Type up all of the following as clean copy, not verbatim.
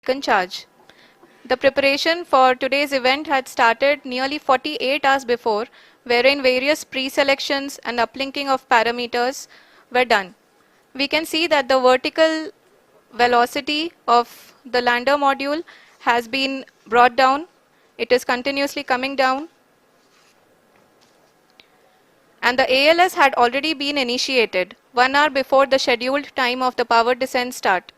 taken charge. The preparation for today's event had started nearly 48 hours before, wherein various pre-selections and uplinking of parameters were done. We can see that the vertical velocity of the lander module has been brought down. It is continuously coming down. And the ALS had already been initiated 1 hour before the scheduled time of the power descent start.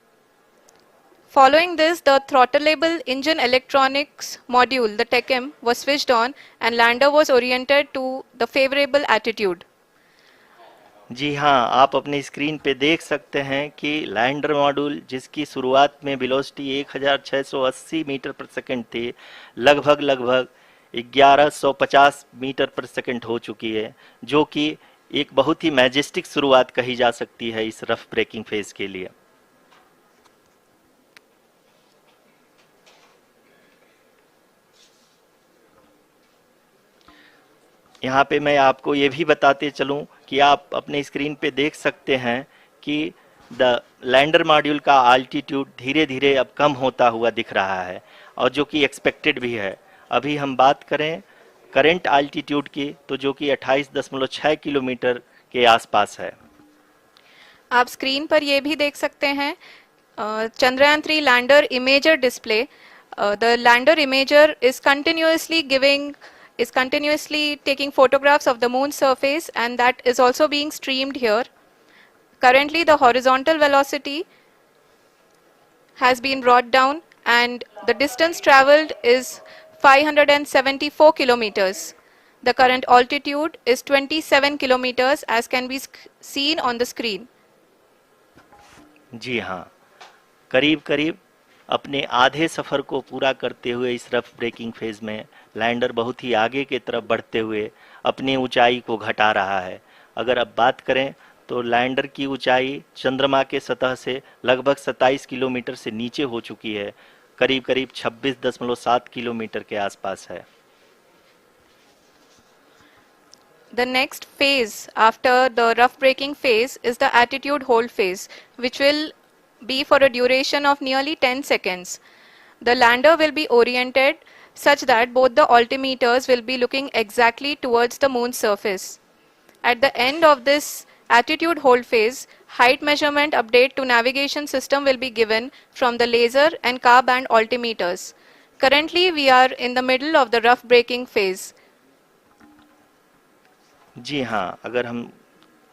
Following this, the throttleable engine electronics module, the TECM, was switched on and lander was oriented to the favorable attitude. जी हाँ, आप अपने screen पे देख सकते हैं कि lander module जिसकी शुरुआत में वेलोसिटी 1680 मीटर पर सेकंड थी, लगभग 1150 मीटर पर सेकंड हो चुकी है, जो कि एक बहुत ही मैजेस्टिक शुरुआत कही जा सकती है इस रफ ब्रेकिंग फेज के लिए। यहाँ पे मैं आपको ये भी बताते चलूँ कि आप अपने स्क्रीन पे देख सकते हैं कि द लैंडर मॉड्यूल का आल्टीट्यूड धीरे धीरे अब कम होता हुआ दिख रहा है, और जो कि एक्सपेक्टेड भी है। अभी हम बात करें करंट आल्टीट्यूड की, तो जो कि 28.6 किलोमीटर के आसपास है। आप स्क्रीन पर ये भी देख सकते हैं Chandrayaan 3 lander imager display. The lander imager is continuously taking photographs of the moon's surface, and that is also being streamed here. Currently the horizontal velocity has been brought down and the distance traveled is 574 kilometers. The current altitude is 27 kilometers as can be seen on the screen. जी हाँ, करीब अपने आधे सफ़र को पूरा करते हुए इस rough breaking phase में लैंडर बहुत ही आगे की तरफ बढ़ते हुए अपनी ऊंचाई को घटा रहा है। अगर अब बात करें तो लैंडर की ऊंचाई चंद्रमा के सतह से लगभग 27 किलोमीटर से नीचे हो चुकी है, करीब 26.7 किलोमीटर के आसपास है। The next phase after the rough braking phase is the attitude hold phase, which will be for a duration of nearly 10 seconds. The lander will be oriented such that both the altimeters will be looking exactly towards the moon's surface. At the end of this attitude hold phase, height measurement update to navigation system will be given from the laser and car band altimeters. Currently, we are in the middle of the rough braking phase. जी हाँ, अगर हम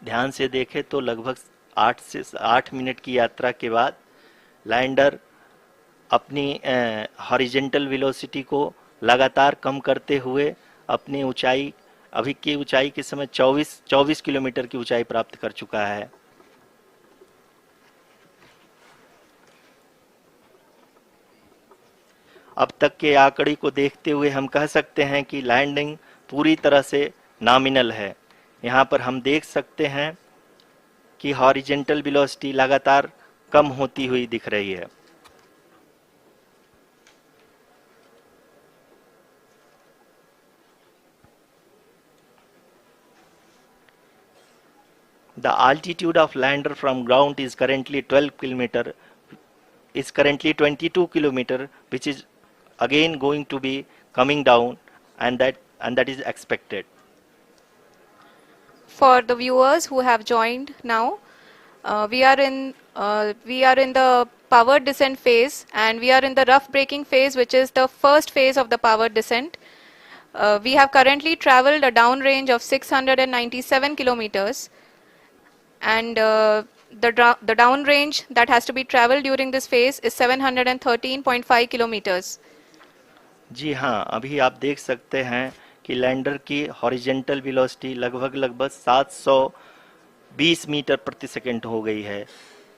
ध्यान से देखें तो लगभग 8 minute की यात्रा के बाद लैंडर अपनी हॉरिजेंटल वेलोसिटी को लगातार कम करते हुए अपनी ऊंचाई, अभी की ऊंचाई के समय 24 किलोमीटर की ऊंचाई प्राप्त कर चुका है। अब तक के आंकड़े को देखते हुए हम कह सकते हैं कि लैंडिंग पूरी तरह से नॉमिनल है। यहाँ पर हम देख सकते हैं कि हॉरिजेंटल वेलोसिटी लगातार कम होती हुई दिख रही है। The altitude of lander from ground is currently 22 kilometer, which is again going to be coming down, and that is expected. For the viewers who have joined now, we are in the power descent phase, and we are in the rough braking phase, which is the first phase of the power descent. We have currently traveled a downrange of 697 kilometers, and the downrange that has to be traveled during this phase is 713.5 kilometers. जी हाँ, अभी आप देख सकते हैं कि lander की horizontal velocity लगभग 720 metre प्रति सेकंड हो गई है।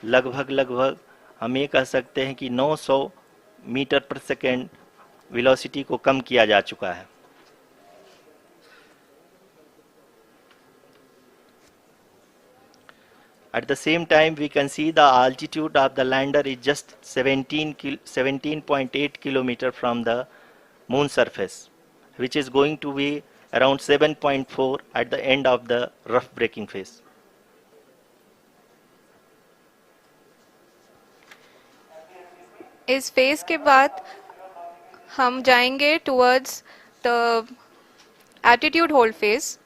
लगभग हम ये कह सकते हैं कि 900 मीटर प्रति सेकंड वेलोसिटी को कम किया जा चुका है। At the same time, we can see the altitude of the lander is just 17.8 kilometer from the moon surface, which is going to be around 7.4 at the end of the rough braking phase. इस phase के बाद हम जाएंगे towards the attitude hold phase,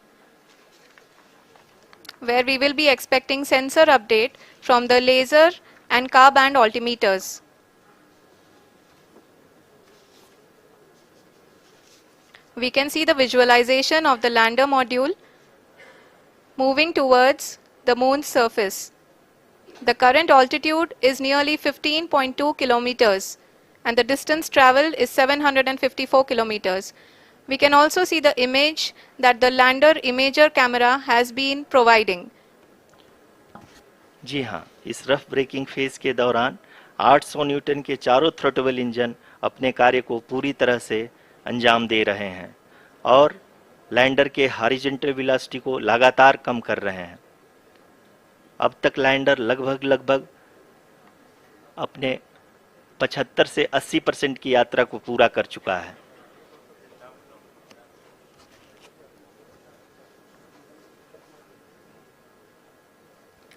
where we will be expecting sensor update from the laser and car band altimeters. We can see the visualization of the lander module moving towards the moon's surface. The current altitude is nearly 15.2 kilometers and the distance traveled is 754 kilometers. We can also see the image that the lander imager camera has been providing. जी हाँ, इस rough breaking phase के दौरान 800 Newton के चारों throttle engine अपने कार्य को पूरी तरह से अंजाम दे रहे हैं और लैंडर के हॉरिजॉन्टल वेलोसिटी को लगातार कम कर रहे हैं। अब तक लैंडर लगभग अपने 75 से 80% की यात्रा को पूरा कर चुका है।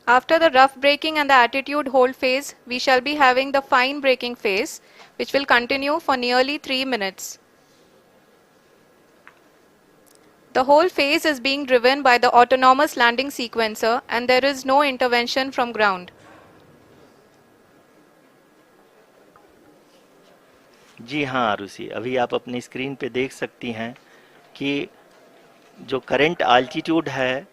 After the rough braking and the attitude hold phase, we shall be having the fine braking phase, which will continue for nearly 3 minutes. The whole phase is being driven by the autonomous landing sequencer and there is no intervention from ground. जी हाँ आरुषि, अभी आप अपनी screen पे देख सकती हैं कि जो करंट आल्टीट्यूड है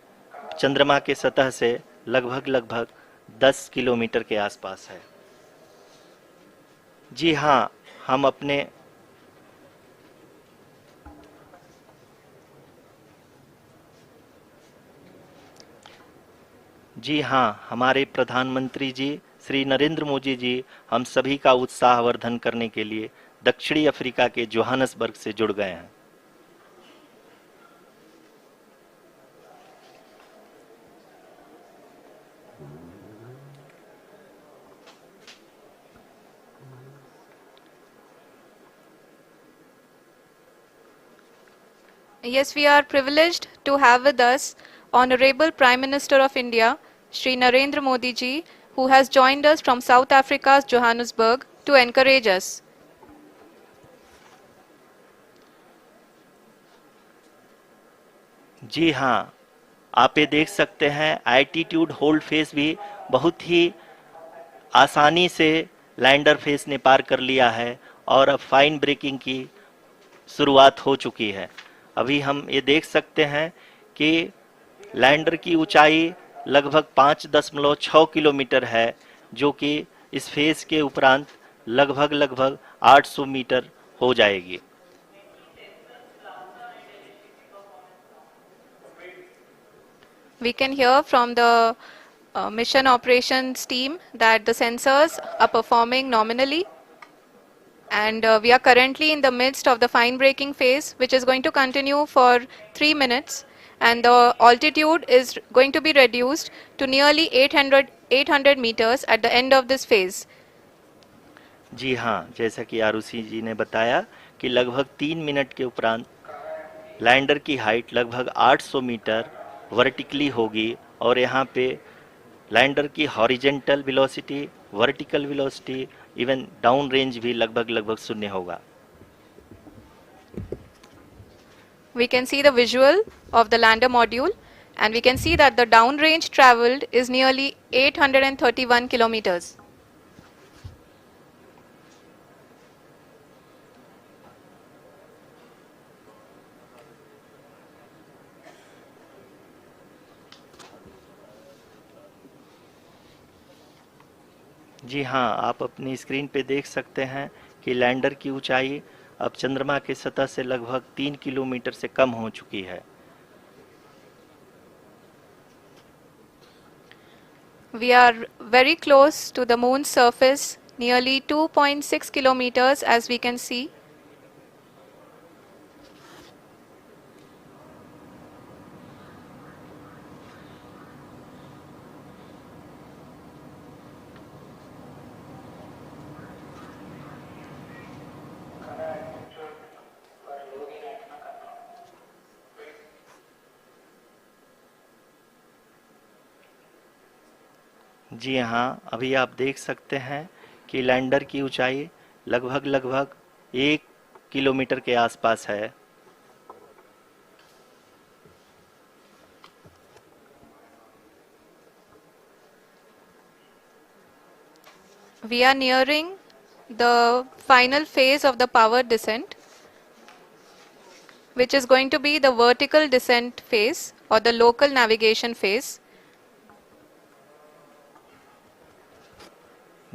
चंद्रमा के सतह से लगभग 10 किलोमीटर के आसपास है। जी हाँ, हमारे प्रधानमंत्री जी श्री नरेंद्र मोदी जी हम सभी का उत्साहवर्धन करने के लिए दक्षिणी अफ्रीका के जोहानसबर्ग से जुड़ गए हैं। Yes, we are privileged to have with us Honorable Prime Minister of India, Shri Narendra Modi ji, who has joined us from South Africa's Johannesburg to encourage us. जी हाँ, आप ये देख सकते हैं एल्टीट्यूड होल्ड फेस भी बहुत ही आसानी से लैंडर फेस ने पार कर लिया है और अब फाइन ब्रेकिंग की शुरुआत हो चुकी है। अभी हम ये देख सकते हैं कि लैंडर की ऊंचाई लगभग 5.6 किलोमीटर है, जो कि इस फेज के उपरांत लगभग 800 मीटर हो जाएगी। We can hear from the mission operations team that the sensors are performing nominally, and we are currently in the midst of the fine braking phase, which is going to continue for 3 minutes, and the altitude is going to be reduced to nearly 800 meters at the end of this phase. जी हाँ, जैसा कि आरुषि जी ने बताया कि लगभग 3 minute के उपरांत lander की हाइट लगभग 800 मीटर वर्टिकली होगी और यहाँ पे लैंडर की horizontal velocity, vertical velocity, even down range भी लगभग शून्य होगा। We can see the visual of the lander module and we can see that the downrange traveled is nearly 831 kilometers. जी हाँ, आप अपनी स्क्रीन पे देख सकते हैं कि लैंडर की ऊंचाई अब चंद्रमा की सतह से लगभग 3 किलोमीटर से कम हो चुकी है। We are very close to the moon's surface, nearly 2.6 kilometers as we can see. जी हाँ, अभी आप देख सकते हैं कि लैंडर की ऊंचाई लगभग लगभग 1 किलोमीटर के आसपास है। We are nearing the final phase of the power descent, which is going to be the vertical descent phase or the local navigation phase.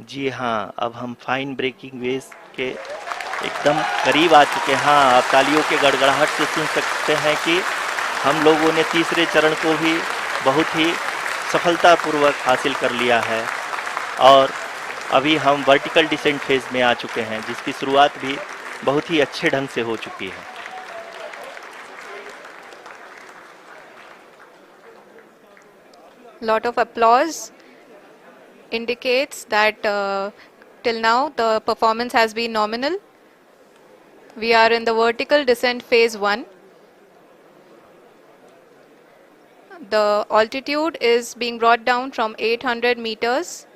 जी हाँ, अब हम फाइन ब्रेकिंग वेव्स के एकदम करीब आ चुके हैं। हाँ, आप तालियों के गड़गड़ाहट से सुन सकते हैं कि हम लोगों ने तीसरे चरण को भी बहुत ही सफलतापूर्वक हासिल कर लिया है और अभी हम वर्टिकल डिसेंट फेज में आ चुके हैं, जिसकी शुरुआत भी बहुत ही अच्छे ढंग से हो चुकी है। Lot of applause indicates that till now the performance has been nominal. We are in the vertical descent phase 1. The altitude is being brought down from 800 meters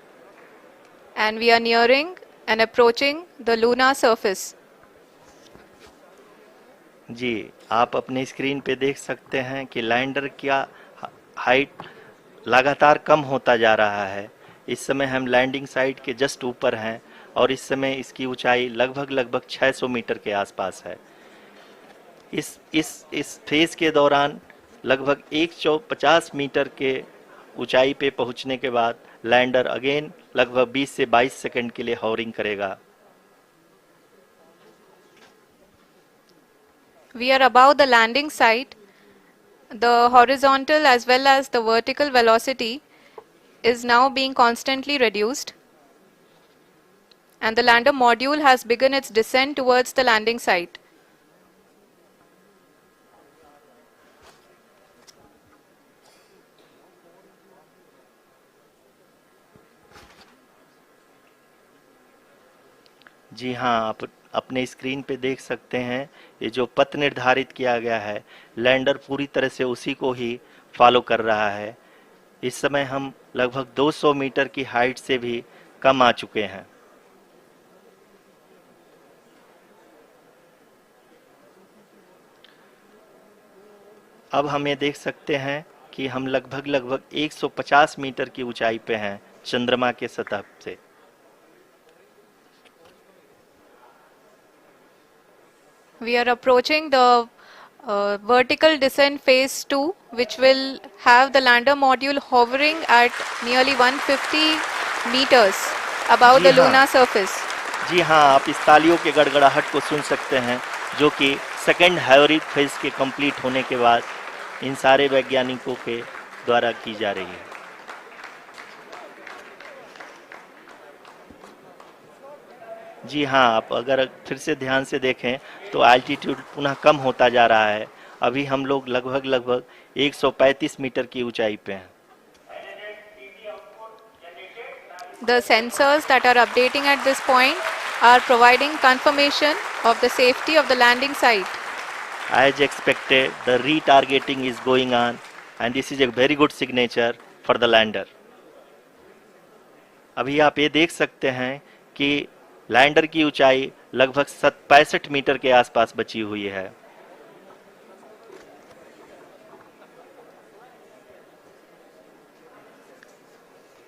and we are nearing and approaching the lunar surface. जी, आप अपने screen पे देख सकते हैं कि lander का height लगातार कम होता जा रहा है। इस समय हम लैंडिंग साइट के जस्ट ऊपर हैं और इस समय इसकी ऊंचाई लगभग लगभग 600 मीटर के आसपास है। इस फेज के दौरान लगभग 150 मीटर के ऊंचाई पे पहुंचने के बाद लैंडर अगेन लगभग 20 से 22 सेकंड के लिए हॉवरिंग करेगा। We are above the landing site. The horizontal as well as the vertical velocity is now being constantly reduced and the lander module has begun its descent towards the landing site. जी हाँ, आप अपने screen पे देख सकते हैं ये जो पथ निर्धारित किया गया है, लैंडर पूरी तरह से उसी को ही फॉलो कर रहा है। इस समय हम लगभग 200 मीटर की हाइट से भी कम आ चुके हैं। अब हम ये देख सकते हैं कि हम लगभग लगभग 150 मीटर की ऊंचाई पे हैं चंद्रमा के सतह से। We are approaching the vertical descent phase 2, which will have the lander module hovering at nearly 150 meters above ji the हाँ, lunar surface. जी हाँ, आप इस तालियों के गड़गड़ाहट को सुन सकते हैं, जो कि सेकेंड हाइब्रिड फेज के कंप्लीट होने के बाद इन सारे वैज्ञानिकों के द्वारा की जा रही है। जी हाँ, आप अगर फिर से ध्यान से देखें तो एल्टीट्यूड पुनः कम होता जा रहा है। अभी हम लोग लगभग लगभग 135 मीटर की ऊंचाई पे हैं। The sensors that are updating at this point are providing confirmation of the safety of the landing site. As expected, the retargeting is going on and this is a very good signature for the lander. अभी आप ये देख सकते हैं कि lander की ऊंचाई लगभग 65 मीटर के आसपास बची हुई है।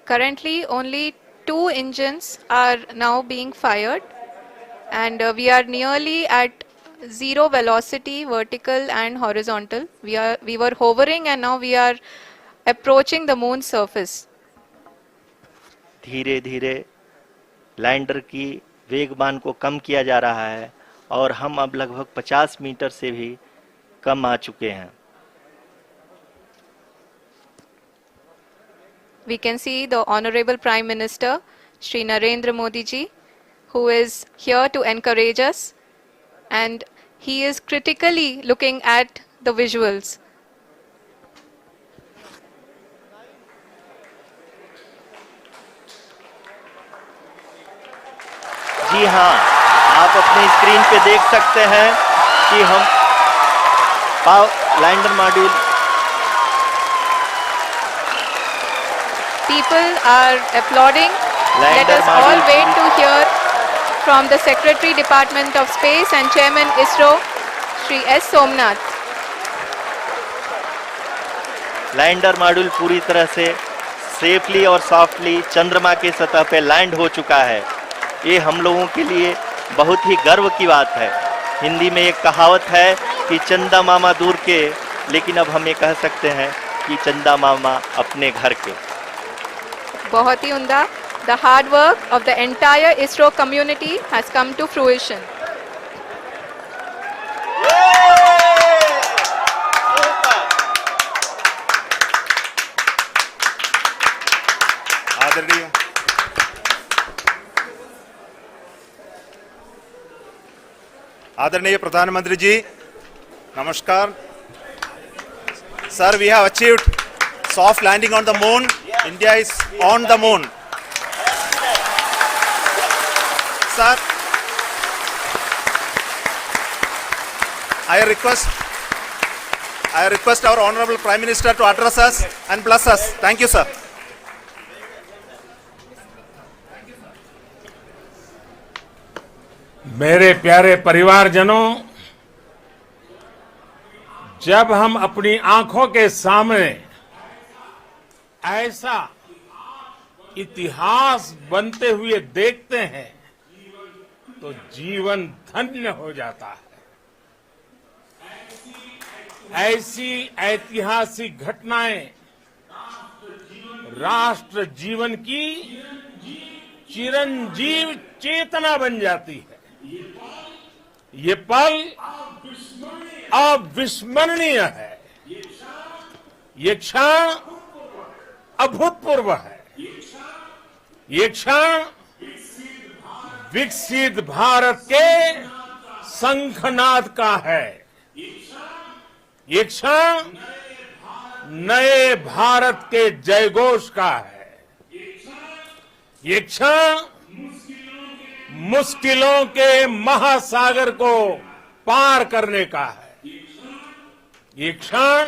Currently, only 2 engines are now being fired, and we are nearly at zero velocity, vertical and horizontal. We were hovering, and now we are approaching the moon's surface. धीरे धीरे लैंडर की वेगमान को कम किया जा रहा है और हम अब लगभग 50 मीटर से भी कम आ चुके हैं। We can see the Honorable Prime Minister, Shri Narendra Modi ji, who is here to encourage us, and he is critically looking at the visuals. जी हाँ, आप अपने स्क्रीन पे देख सकते हैं कि हम lander module People are applauding. Let lander us all wait to hear from the Secretary Department of Space and Chairman ISRO, Shri S. Somnath. Lander module पूरी तरह से सेफली और सॉफ्टली चंद्रमा के सतह पे लैंड हो चुका है। ये हम लोगों के लिए बहुत ही गर्व की बात है। हिंदी में एक कहावत है कि चंदा मामा दूर के, लेकिन अब हम ये कह सकते हैं कि चंदा मामा अपने घर के। बहुत ही उम्दा। The hard work of the entire ISRO community has come to fruition. आदरणीय आदरणीय प्रधानमंत्री जी, नमस्कार। Sir, we have achieved soft landing on the moon. India is on the moon. Sir, I request our Honorable Prime Minister to address us and bless us. Thank you, sir. मेरे प्यारे परिवारजनों, जब हम अपनी आंखों के सामने ऐसा इतिहास बनते हुए देखते हैं तो जीवन धन्य हो जाता है। ऐसी ऐतिहासिक घटनाएं राष्ट्र जीवन की चिरंजीव चेतना बन जाती है। ये पल अविस्मरणीय है। ये क्षण अभूतपूर्व है। ये क्षण विकसित भारत के शंखनाद का है। ये क्षण नए भारत के जयघोष का है। ये क्षण मुश्किलों के महासागर को पार करने का है। ये क्षण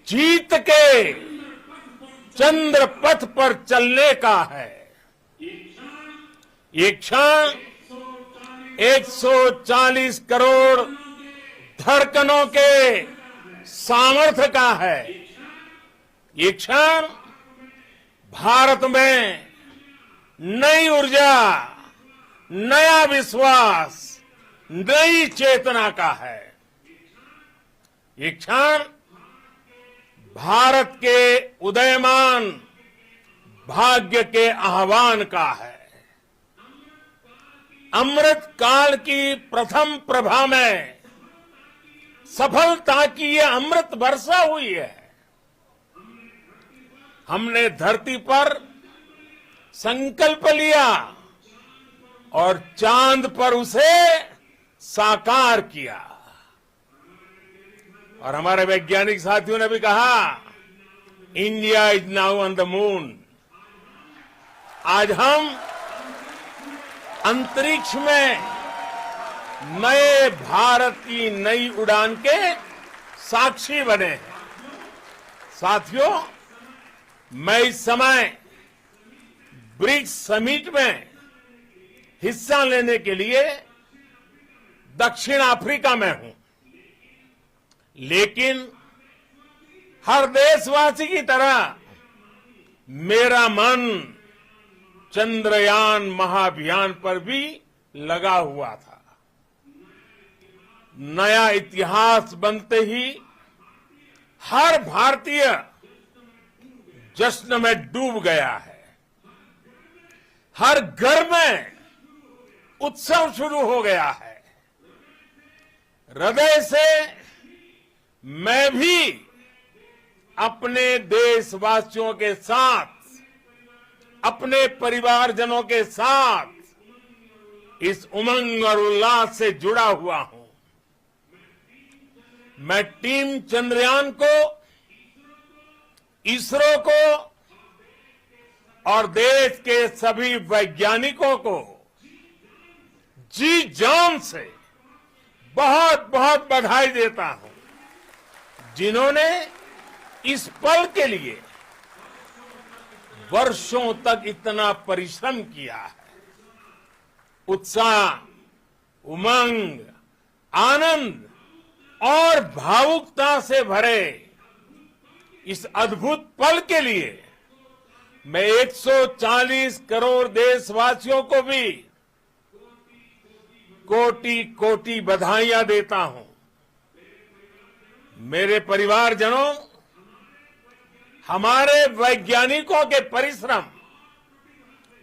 जीत के चंद्र पथ पर चलने का है। ये क्षण 140 करोड़ धड़कनों के सामर्थ्य का है। ये क्षण भारत में नई ऊर्जा, नया विश्वास, नई चेतना का है। ये क्षण भारत के उदयमान भाग्य के आह्वान का है। अमृत काल की प्रथम प्रभा में सफलता की ये अमृत वर्षा हुई है। हमने धरती पर संकल्प लिया और चांद पर उसे साकार किया। और हमारे वैज्ञानिक साथियों ने भी कहा, India is now on the moon. आज हम अंतरिक्ष में नए भारत की नई उड़ान के साक्षी बने हैं। साथियों, मैं इस समय ब्रिक्स समिट में हिस्सा लेने के लिए दक्षिण अफ्रीका में हूं, लेकिन हर देशवासी की तरह मेरा मन चंद्रयान महाअभियान पर भी लगा हुआ था। नया इतिहास बनते ही हर भारतीय जश्न में डूब गया है। हर घर में उत्सव शुरू हो गया है। हृदय से मैं भी अपने देशवासियों के साथ, अपने परिवारजनों के साथ इस उमंग और उल्लास से जुड़ा हुआ हूं। मैं टीम चंद्रयान को, इसरो को और देश के सभी वैज्ञानिकों को जी जान से बहुत बहुत बधाई देता हूं, जिन्होंने इस पल के लिए वर्षों तक इतना परिश्रम किया है। उत्साह, उमंग, आनंद और भावुकता से भरे इस अद्भुत पल के लिए मैं 140 करोड़ देशवासियों को भी कोटि कोटि बधाइयां देता हूं। मेरे परिवारजनों, हमारे वैज्ञानिकों के परिश्रम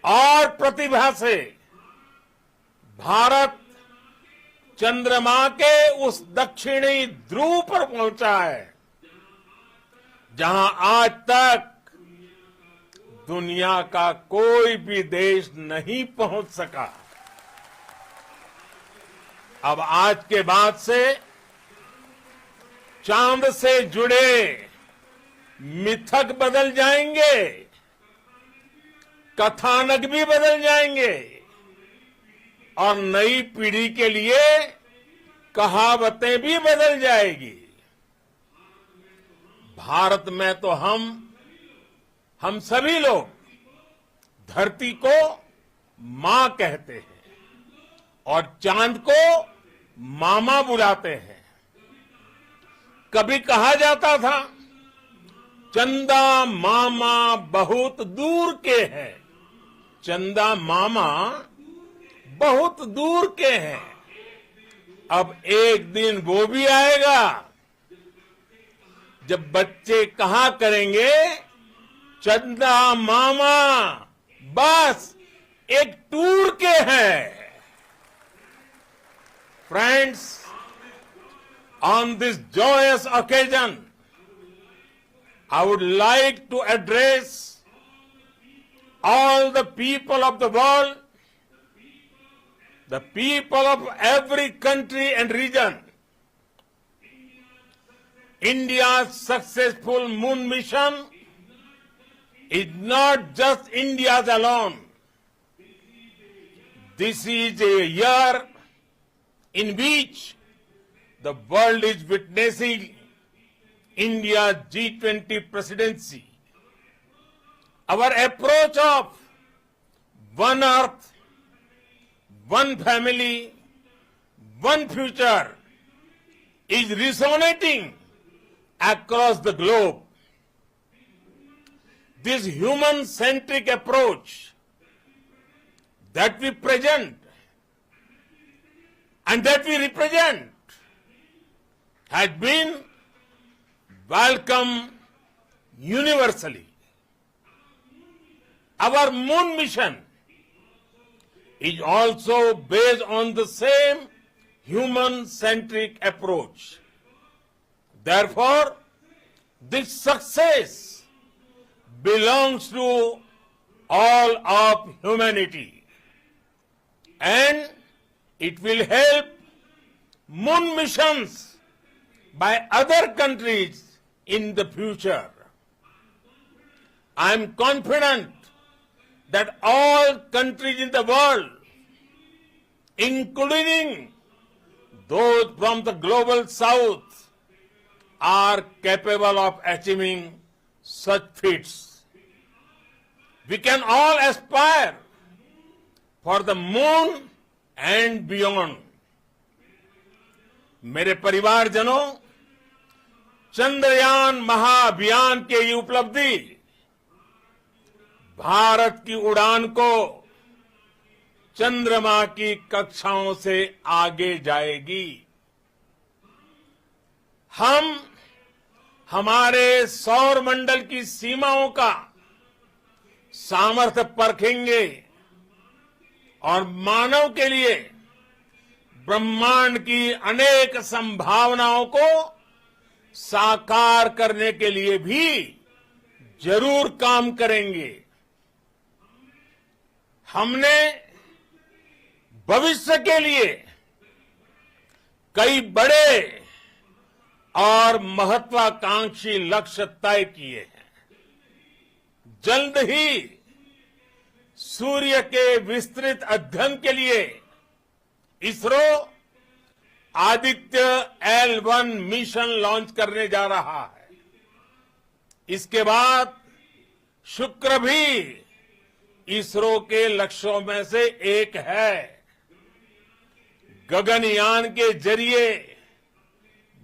और प्रतिभा से भारत चंद्रमा के उस दक्षिणी ध्रुव पर पहुंचा है जहां आज तक दुनिया का कोई भी देश नहीं पहुंच सका। अब आज के बाद से चांद से जुड़े मिथक बदल जाएंगे, कथानक भी बदल जाएंगे और नई पीढ़ी के लिए कहावतें भी बदल जाएगी। भारत में तो हम सभी लोग धरती को मां कहते हैं और चांद को मामा बुलाते हैं। कभी कहा जाता था चंदा मामा बहुत दूर के हैं, चंदा मामा बहुत दूर के हैं। अब एक दिन वो भी आएगा जब बच्चे कहा करेंगे चंदा मामा बस एक टूर के हैं। Friends, on this joyous occasion, I would like to address all the people of the world, the people of every country and region. India's successful moon mission is not just India's alone. This is a year in which the world is witnessing India's G20 presidency. Our approach of one earth, one family, one future is resonating across the globe. This human-centric approach that we present and that we represent has been welcomed universally. Our moon mission is also based on the same human-centric approach. Therefore, this success belongs to all of humanity, and it will help moon missions by other countries in the future. I am confident that all countries in the world, including those from the global south, are capable of achieving such feats. We can all aspire for the moon and beyond. मेरे परिवारजनों, चंद्रयान महाअभियान के ये उपलब्धि भारत की उड़ान को चंद्रमा की कक्षाओं से आगे जाएगी। हम हमारे सौर मंडल की सीमाओं का सामर्थ्य परखेंगे और मानव के लिए ब्रह्मांड की अनेक संभावनाओं को साकार करने के लिए भी जरूर काम करेंगे। हमने भविष्य के लिए कई बड़े और महत्वाकांक्षी लक्ष्य तय किए हैं। जल्द ही सूर्य के विस्तृत अध्ययन के लिए ISRO Aditya L1 mission launch करने जा रहा है। इसके बाद शुक्र भी इसरो के लक्ष्यों में से एक है। गगनयान के जरिए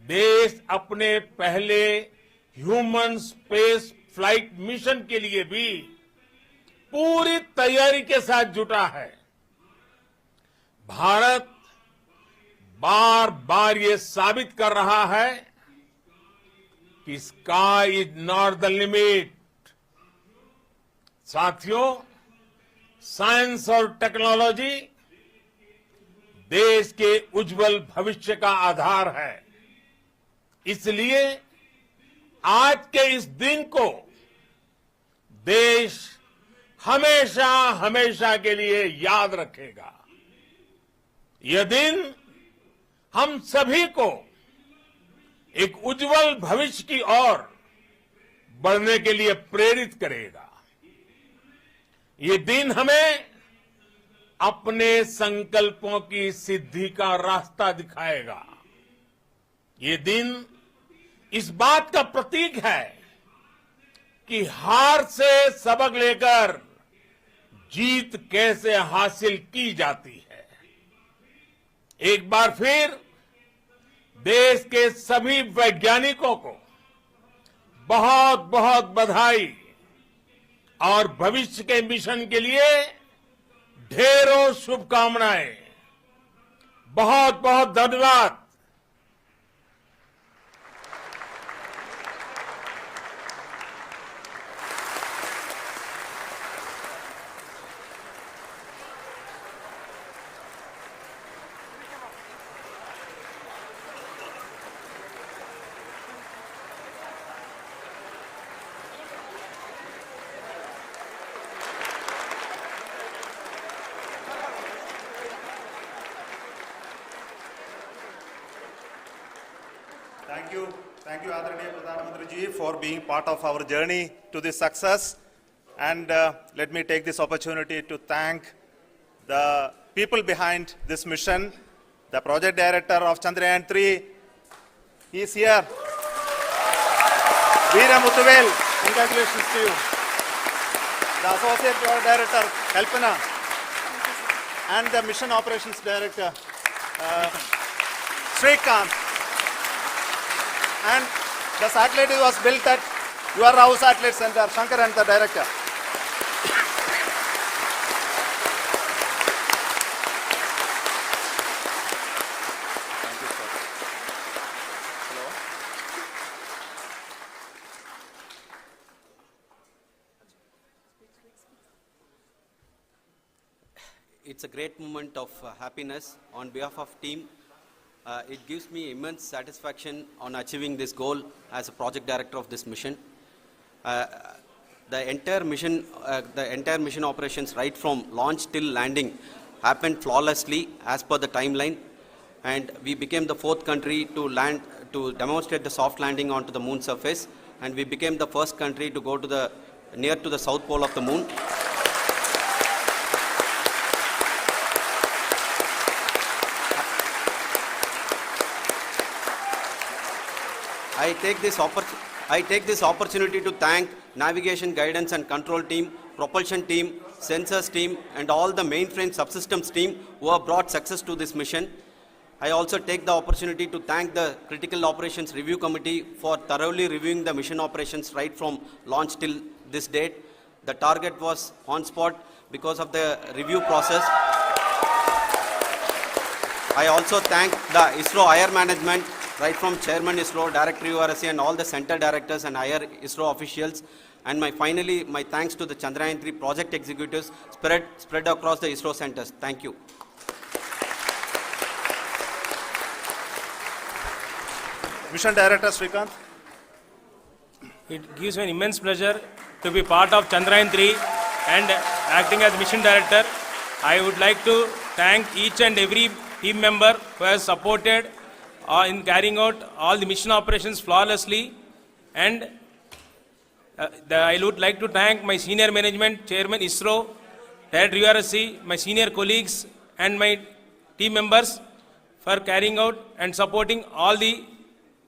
देश अपने पहले ह्यूमन स्पेस फ्लाइट मिशन के लिए भी पूरी तैयारी के साथ जुटा है। भारत बार बार ये साबित कर रहा है कि sky is not the limit. साथियों, साइंस और टेक्नोलॉजी देश के उज्जवल भविष्य का आधार है। इसलिए आज के इस दिन को देश हमेशा हमेशा के लिए याद रखेगा। यह दिन हम सभी को एक उज्जवल भविष्य की ओर बढ़ने के लिए प्रेरित करेगा। ये दिन हमें अपने संकल्पों की सिद्धि का रास्ता दिखाएगा। ये दिन इस बात का प्रतीक है कि हार से सबक लेकर जीत कैसे हासिल की जाती है। एक बार फिर देश के सभी वैज्ञानिकों को बहुत बहुत बधाई और भविष्य के मिशन के लिए ढेरों शुभकामनाएं। बहुत बहुत धन्यवाद। Thank you, Adaraniya Pradhan Mantri ji, for being part of our journey to this success. And let me take this opportunity to thank the people behind this mission, the project director of Chandrayaan 3. He is here. Veera Muthuvel, congratulations to you. The associate project director, Kalpana, and the mission operations director, Srikanth. And the satellite was built at your house satellite center, Shankar and the director. Thank you, sir. Hello. It's a great moment of happiness on behalf of team. It gives me immense satisfaction on achieving this goal as a project director of this mission. The entire mission operations, right from launch till landing, happened flawlessly as per the timeline, and we became the 4th country to land to demonstrate the soft landing onto the moon surface, and we became the first country to go to near to the south pole of the moon. I take this opportunity to thank navigation, guidance and control team, propulsion team, sensors team and all the mainframe subsystems team who have brought success to this mission. I also take the opportunity to thank the Critical Operations Review Committee for thoroughly reviewing the mission operations right from launch till this date. The target was on spot because of the review process. I also thank the ISRO higher management, right from Chairman ISRO, Director URSC and all the center directors and higher ISRO officials. And finally, my thanks to the Chandrayaan 3 project executives spread across the ISRO centers. Thank you. Mission Director Srikanth. It gives me an immense pleasure to be part of Chandrayaan 3 and acting as Mission Director. I would like to thank each and every team member who has supported in carrying out all the mission operations flawlessly, and I would like to thank my senior management, Chairman ISRO, Director URSC, my senior colleagues and my team members for carrying out and supporting all the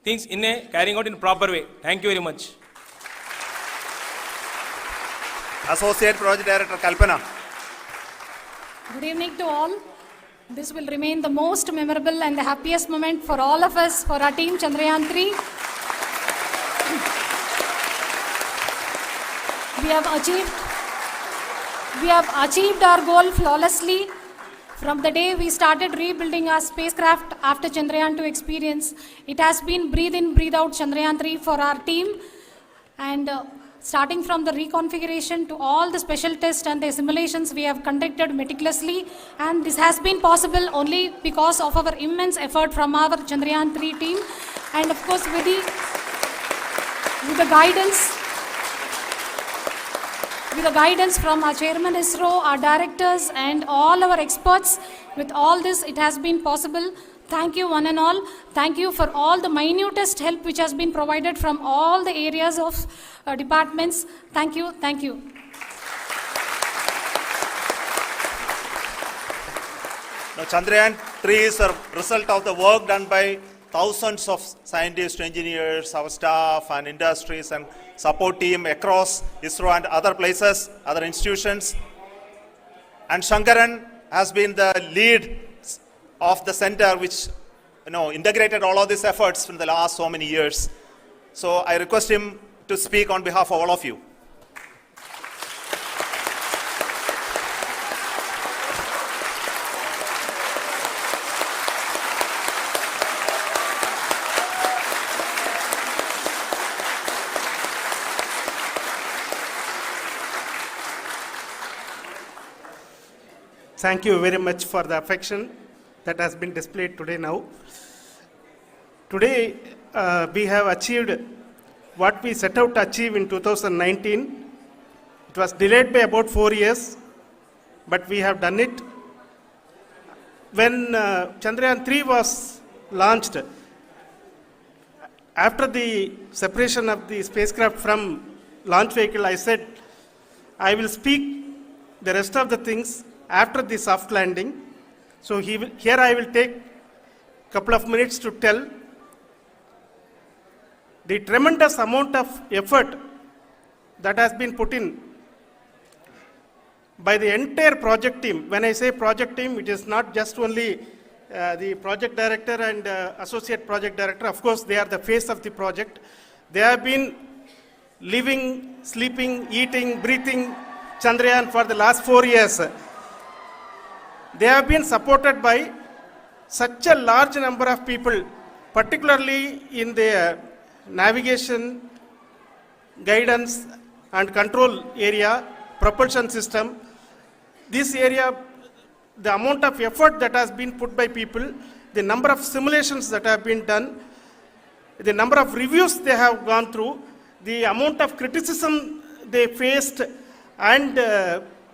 things carrying out in a proper way. Thank you very much. Associate Project Director Kalpana. Good evening to all. This will remain the most memorable and the happiest moment for all of us, for our team Chandrayaan 3. We have achieved our goal flawlessly. From the day we started rebuilding our spacecraft after Chandrayaan 2 experience, it has been breathe in, breathe out Chandrayaan 3 for our team. And starting from the reconfiguration to all the special tests and the simulations we have conducted meticulously. And this has been possible only because of our immense effort from our Chandrayaan 3 team. And of course with the guidance from our Chairman ISRO, our directors and all our experts. With all this, it has been possible. Thank you one and all. Thank you for all the minutest help which has been provided from all the areas of departments. Thank you. Thank you. Now, Chandrayaan 3 is a result of the work done by thousands of scientists, engineers, our staff and industries and support team across ISRO and other places, other institutions. And Shankaran has been the lead of the center which integrated all of these efforts in the last so many years. So I request him to speak on behalf of all of you. Thank you very much for the affection that has been displayed today now. Today, we have achieved what we set out to achieve in 2019. It was delayed by about 4 years, but we have done it. When Chandrayaan 3 was launched, after the separation of the spacecraft from launch vehicle, I said, I will speak the rest of the things after the soft landing. So here I will take a couple of minutes to tell the tremendous amount of effort that has been put in by the entire project team. When I say project team, it is not just only the project director and associate project director. Of course, they are the face of the project. They have been living, sleeping, eating, breathing Chandrayaan for the last 4 years. They have been supported by such a large number of people, particularly in the navigation, guidance and control area, propulsion system. This area, the amount of effort that has been put by people, the number of simulations that have been done, the number of reviews they have gone through, the amount of criticism they faced and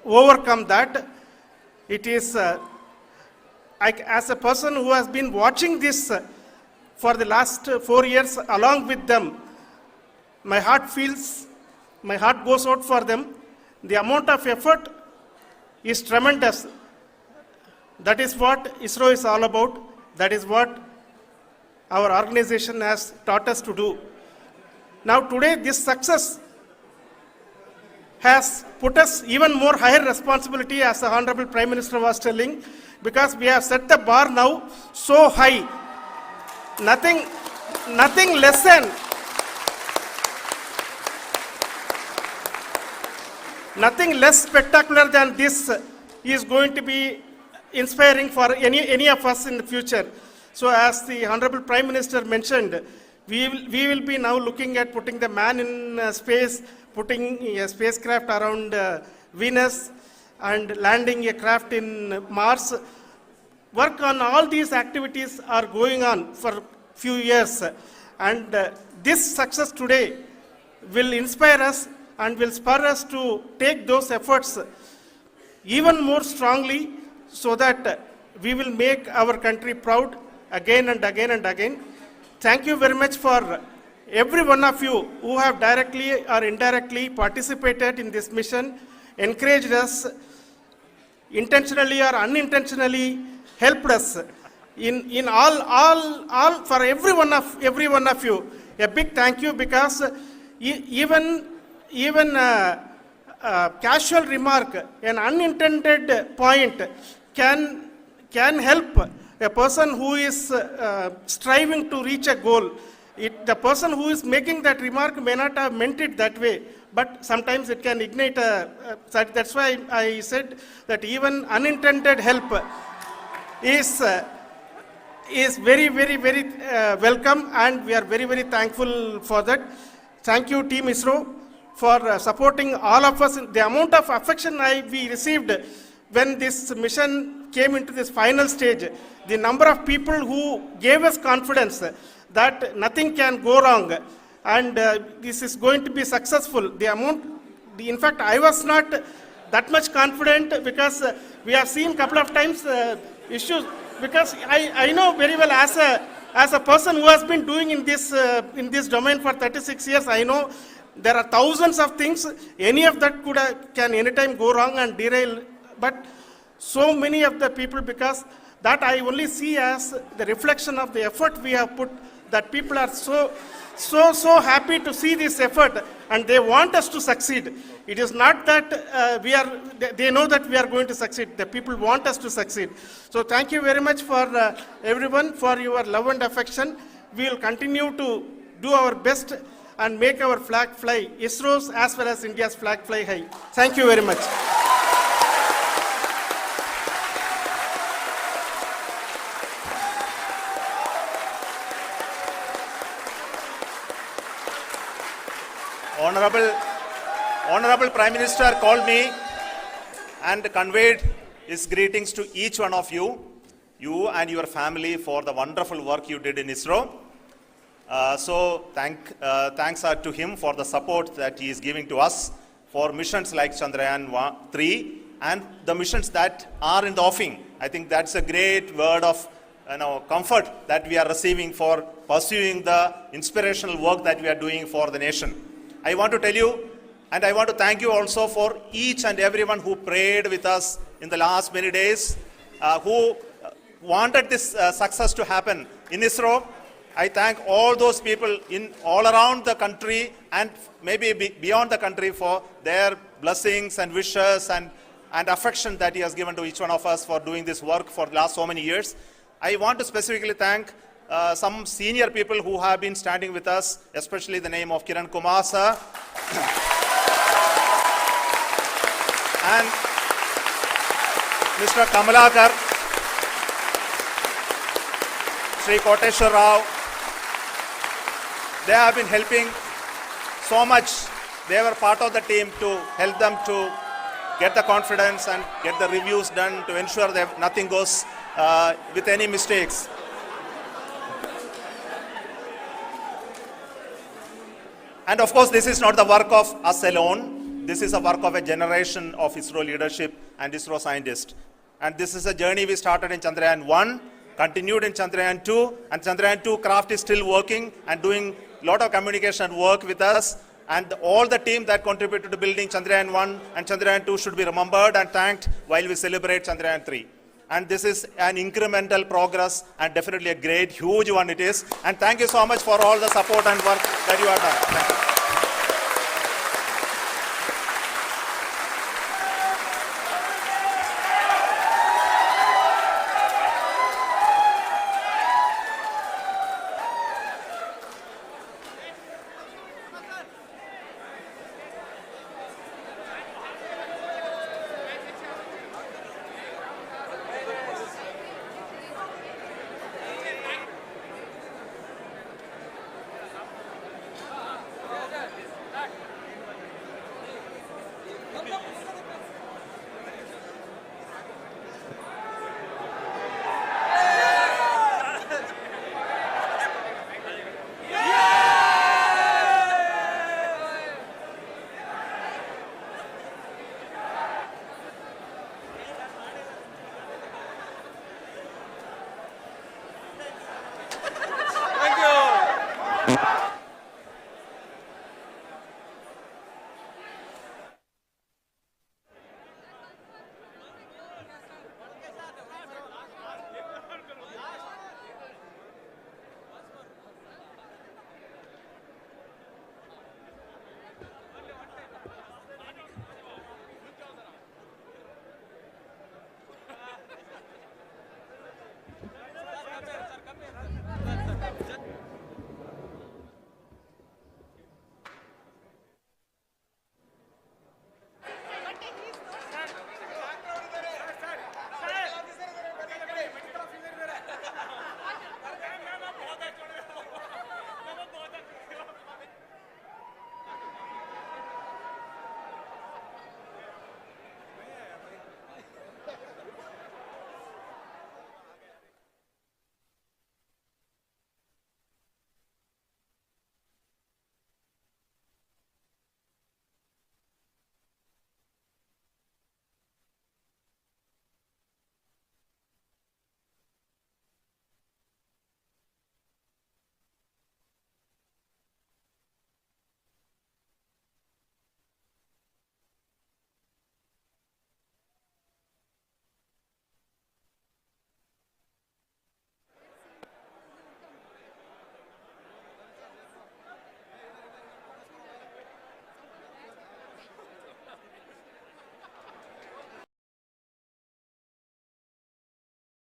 overcome that. It is, as a person who has been watching this for the last 4 years along with them, my heart goes out for them. The amount of effort is tremendous. That is what ISRO is all about. That is what our organization has taught us to do. Now today this success has put us even more higher responsibility, as the Honorable Prime Minister was telling, because we have set the bar now so high. Nothing less spectacular than this is going to be inspiring for any of us in the future. So as the Honorable Prime Minister mentioned, we will be now looking at putting the man in space, putting a spacecraft around Venus and landing a craft in Mars. Work on all these activities are going on for few years, and this success today will inspire us and will spur us to take those efforts even more strongly, so that we will make our country proud again and again and again. Thank you very much for every one of you who have directly or indirectly participated in this mission, encouraged us, intentionally or unintentionally helped us in all for every one of you. A big thank you, because even a casual remark, an unintended point can can help a person who is striving to reach a goal. The person who is making that remark may not have meant it that way, but sometimes it can ignite that's why I said that even unintended help is very, very, very welcome, and we are very, very thankful for that. Thank you, Team ISRO, for supporting all of us. The amount of affection we received when this mission came into this final stage, the number of people who gave us confidence that nothing can go wrong and this is going to be successful. In fact, I was not that much confident because we have seen a couple of times issues. Because I know very well as a person who has been doing in this domain for 36 years, I know there are thousands of things. Any of that can anytime go wrong and derail. But so many of the people, because that I only see as the reflection of the effort we have put, that people are so happy to see this effort and they want us to succeed. It is not that they know that we are going to succeed. The people want us to succeed. So thank you very much for everyone for your love and affection. We will continue to do our best and make our flag fly, ISRO's as well as India's flag fly high. Thank you very much. Honorable Prime Minister called me and conveyed his greetings to each one of you and your family for the wonderful work you did in ISRO. Thanks are to him for the support that he is giving to us for missions like Chandrayaan 3 and the missions that are in the offing. I think that's a great word of comfort that we are receiving for pursuing the inspirational work that we are doing for the nation. I want to tell you, and I want to thank you also for each and everyone who prayed with us in the last many days, who wanted this success to happen in ISRO. I thank all those people all around the country and maybe beyond the country for their blessings and wishes and affection that he has given to each one of us for doing this work for the last so many years. I want to specifically thank some senior people who have been standing with us, especially the name of Kiran Kumar sir and Mr. Kamalakar, Sri Koteshwar Rao. They have been helping so much. They were part of the team to help them to get the confidence and get the reviews done to ensure that nothing goes with any mistakes. And of course, this is not the work of us alone. This is a work of a generation of ISRO leadership and ISRO scientists. And this is a journey we started in Chandrayaan 1, continued in Chandrayaan 2, and Chandrayaan 2 craft is still working and doing a lot of communication work with us. And all the team that contributed to building Chandrayaan 1 and Chandrayaan 2 should be remembered and thanked while we celebrate Chandrayaan 3. And this is an incremental progress and definitely a great, huge one it is. And thank you so much for all the support and work that you have done. Thank you. Thank you.